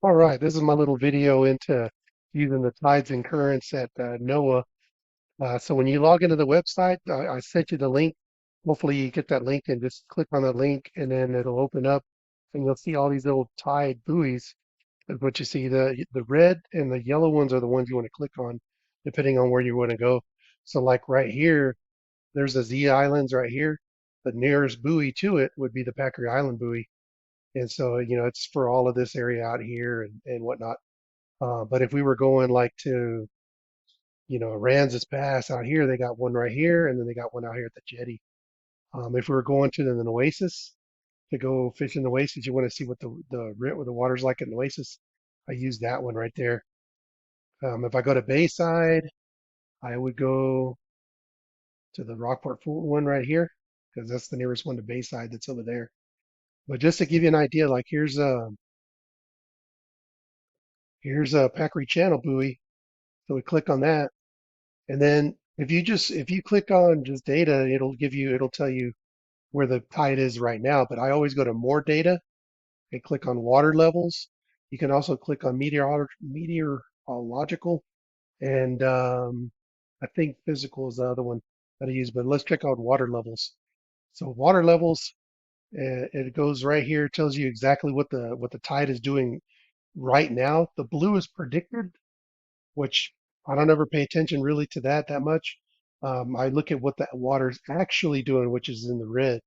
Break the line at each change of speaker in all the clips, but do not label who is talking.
All right, this is my little video into using the tides and currents at NOAA. So when you log into the website, I sent you the link. Hopefully you get that link and just click on the link and then it'll open up and you'll see all these little tide buoys. Is what you see. The red and the yellow ones are the ones you want to click on, depending on where you want to go. So like right here, there's the Z Islands right here. The nearest buoy to it would be the Packer Island buoy. And so, it's for all of this area out here and whatnot. But if we were going like to, Aransas Pass out here, they got one right here, and then they got one out here at the jetty. If we were going to the Oasis to go fish in the Oasis, you want to see what what the water's like in the Oasis. I use that one right there. If I go to Bayside, I would go to the Rockport Fulton one right here because that's the nearest one to Bayside that's over there. But just to give you an idea, like here's a Packery Channel buoy. So we click on that. And then if you click on just data, it'll tell you where the tide is right now. But I always go to more data and click on water levels. You can also click on meteorological and I think physical is the other one that I use. But let's check out water levels. So water levels, it goes right here, tells you exactly what the tide is doing right now. The blue is predicted, which I don't ever pay attention really to that much. I look at what the water's actually doing, which is in the red.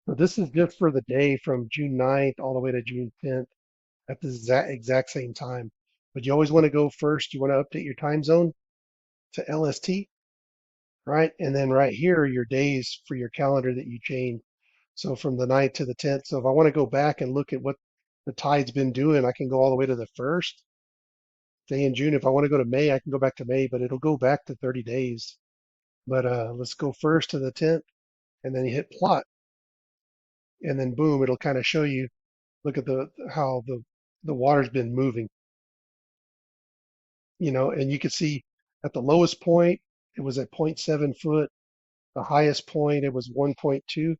So this is just for the day from June 9th all the way to June 10th at the exact same time. But you always want to go first. You want to update your time zone to LST, right? And then right here are your days for your calendar that you change. So from the 9th to the 10th. So if I want to go back and look at what the tide's been doing, I can go all the way to the first day in June. If I want to go to May, I can go back to May, but it'll go back to 30 days. But let's go first to the 10th, and then you hit plot, and then boom, it'll kind of show you. Look at how the water's been moving, and you can see at the lowest point it was at zero point 0.7 foot. The highest point it was 1.2.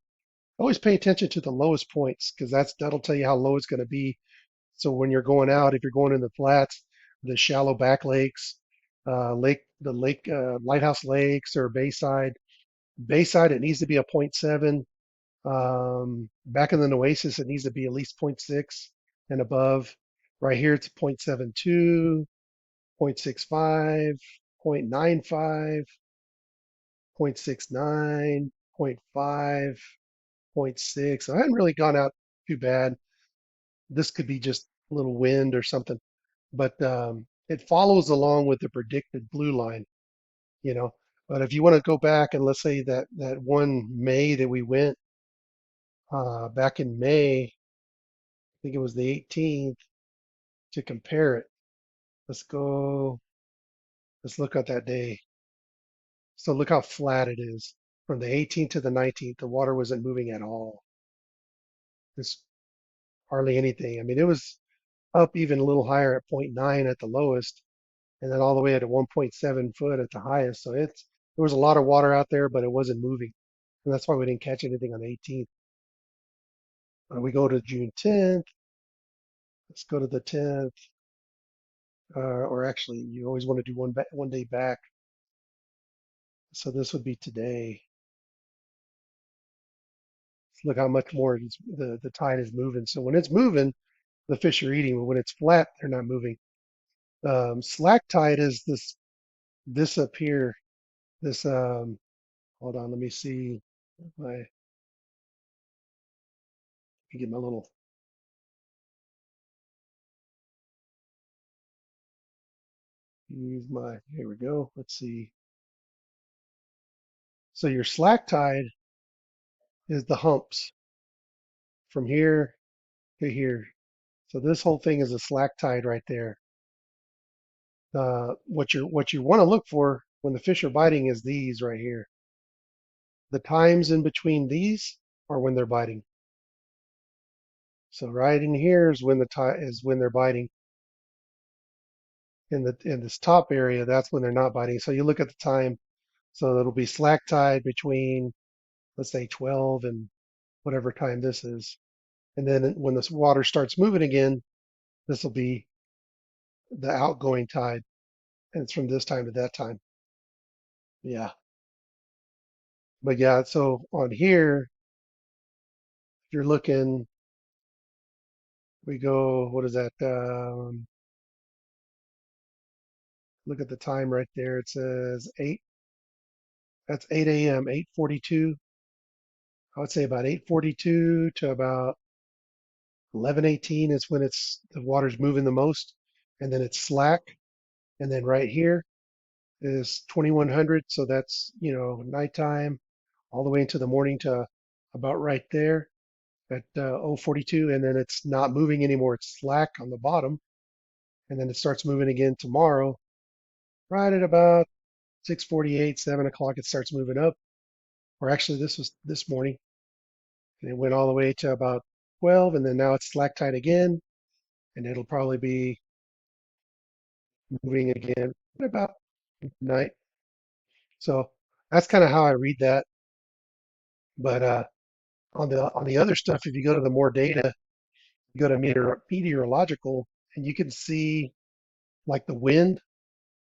Always pay attention to the lowest points because that'll tell you how low it's going to be. So when you're going out, if you're going in the flats, the shallow back lakes, the lake, lighthouse lakes or Bayside, it needs to be a zero point 0.7. Back in the Oasis, it needs to be at least zero point 0.6 and above. Right here, it's 0.72, 0.65, 0.95, 0.69, 0.5, 0.6. I hadn't really gone out too bad. This could be just a little wind or something, but it follows along with the predicted blue line, you know. But if you want to go back and let's say that one May that we went back in May, I think it was the 18th, to compare it. Let's go. Let's look at that day. So look how flat it is. From the 18th to the 19th, the water wasn't moving at all. There's hardly anything. I mean, it was up even a little higher at zero point 0.9 at the lowest, and then all the way at 1.7 foot at the highest. So there was a lot of water out there, but it wasn't moving, and that's why we didn't catch anything on the 18th. We go to June 10th. Let's go to the 10th, or actually, you always want to do one day back. So this would be today. Look how much more the tide is moving. So when it's moving, the fish are eating, but when it's flat, they're not moving. Slack tide is this up here. This hold on, let me see. Let me get my little use my here we go. Let's see. So your slack tide is the humps from here to here. So this whole thing is a slack tide right there. What you want to look for when the fish are biting is these right here. The times in between these are when they're biting. So right in here is when they're biting. In this top area, that's when they're not biting. So you look at the time. So it'll be slack tide between, let's say, 12 and whatever time this is. And then when this water starts moving again, This will be the outgoing tide, and it's from this time to that time. Yeah. But yeah, so on here, if you're looking, we go, what is that? Look at the time right there. It says 8. That's 8 a.m., 8:42. I would say about 8:42 to about 11:18 is when the water's moving the most, and then it's slack. And then right here is 2100, so that's nighttime all the way into the morning to about right there at 0:42, and then it's not moving anymore. It's slack on the bottom, and then it starts moving again tomorrow, right at about 6:48, 7 o'clock. It starts moving up. Or actually, this was this morning, and it went all the way to about 12, and then now it's slack tide again, and it'll probably be moving again at about night. So that's kind of how I read that. But on the other stuff, if you go to the more data, you go to meteorological, and you can see like the wind.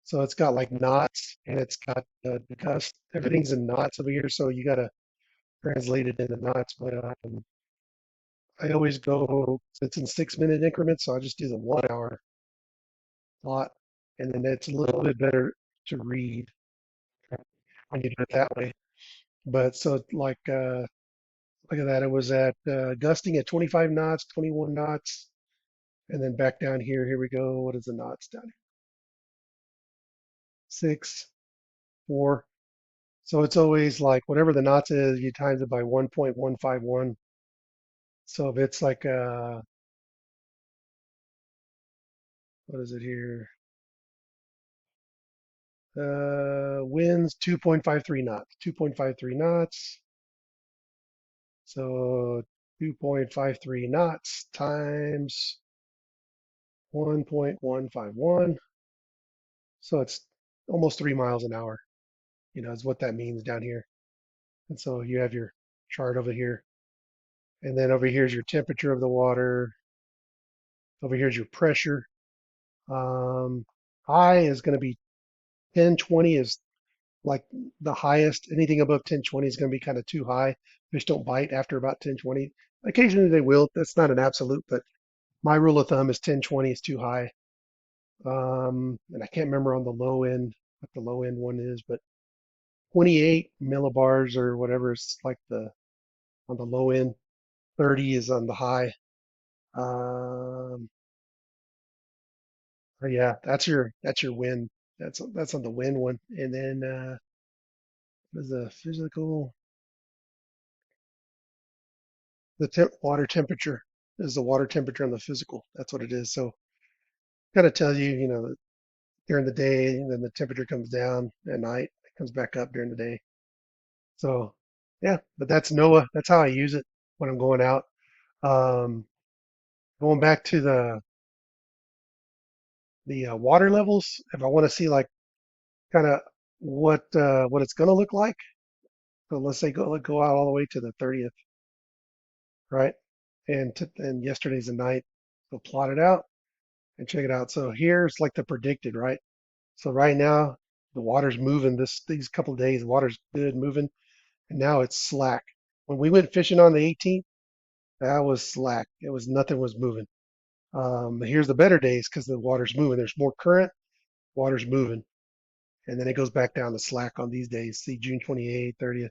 So it's got like knots, and it's got the gust. Everything's in knots over here, so you got to translate it into knots. But I always go, it's in 6 minute increments, so I just do the 1 hour lot, and then it's a little bit better to read when you do it that way. But so like look at that, it was at gusting at 25 knots, 21 knots, and then back down here. Here we go. What is the knots down here? 6, 4. So it's always like whatever the knots is, you times it by 1.151. So if it's like what is it here? Winds 2.53 knots. 2.53 knots. So 2.53 knots times 1.151. So it's almost 3 miles an hour, is what that means down here. And so you have your chart over here. And then over here is your temperature of the water. Over here is your pressure. Um, High is going to be 1020 is like the highest. Anything above 1020 is going to be kind of too high. Fish don't bite after about 1020. Occasionally they will. That's not an absolute, but my rule of thumb is 1020 is too high. And I can't remember on the low end what the low end one is, but 28 millibars or whatever is like the on the low end. 30 is on the high. Um, yeah, that's your win. That's on the win one. And then what is the physical? The water temperature is the water temperature on the physical. That's what it is. So kind of tells you, during the day, and then the temperature comes down at night. It comes back up during the day. So yeah, but that's NOAA. That's how I use it when I'm going out. Um, Going back to the water levels, if I want to see like kind of what it's going to look like. So let's say go out all the way to the 30th, right? And yesterday's the night. So plot it out and check it out. So here's like the predicted, right? So right now the water's moving. These couple of days, the water's good moving, and now it's slack. When we went fishing on the 18th, that was slack. It was nothing was moving. Here's the better days because the water's moving. There's more current, water's moving, and then it goes back down to slack on these days. See June 28th, 30th,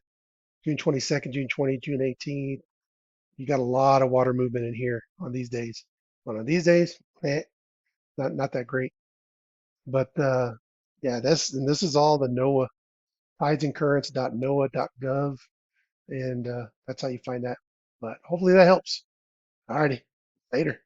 June 22nd, June 20th, June 18th. You got a lot of water movement in here on these days. But on these days, not that great. But yeah, this is all the NOAA tidesandcurrents.noaa.gov, and that's how you find that. But hopefully that helps. Alrighty, later.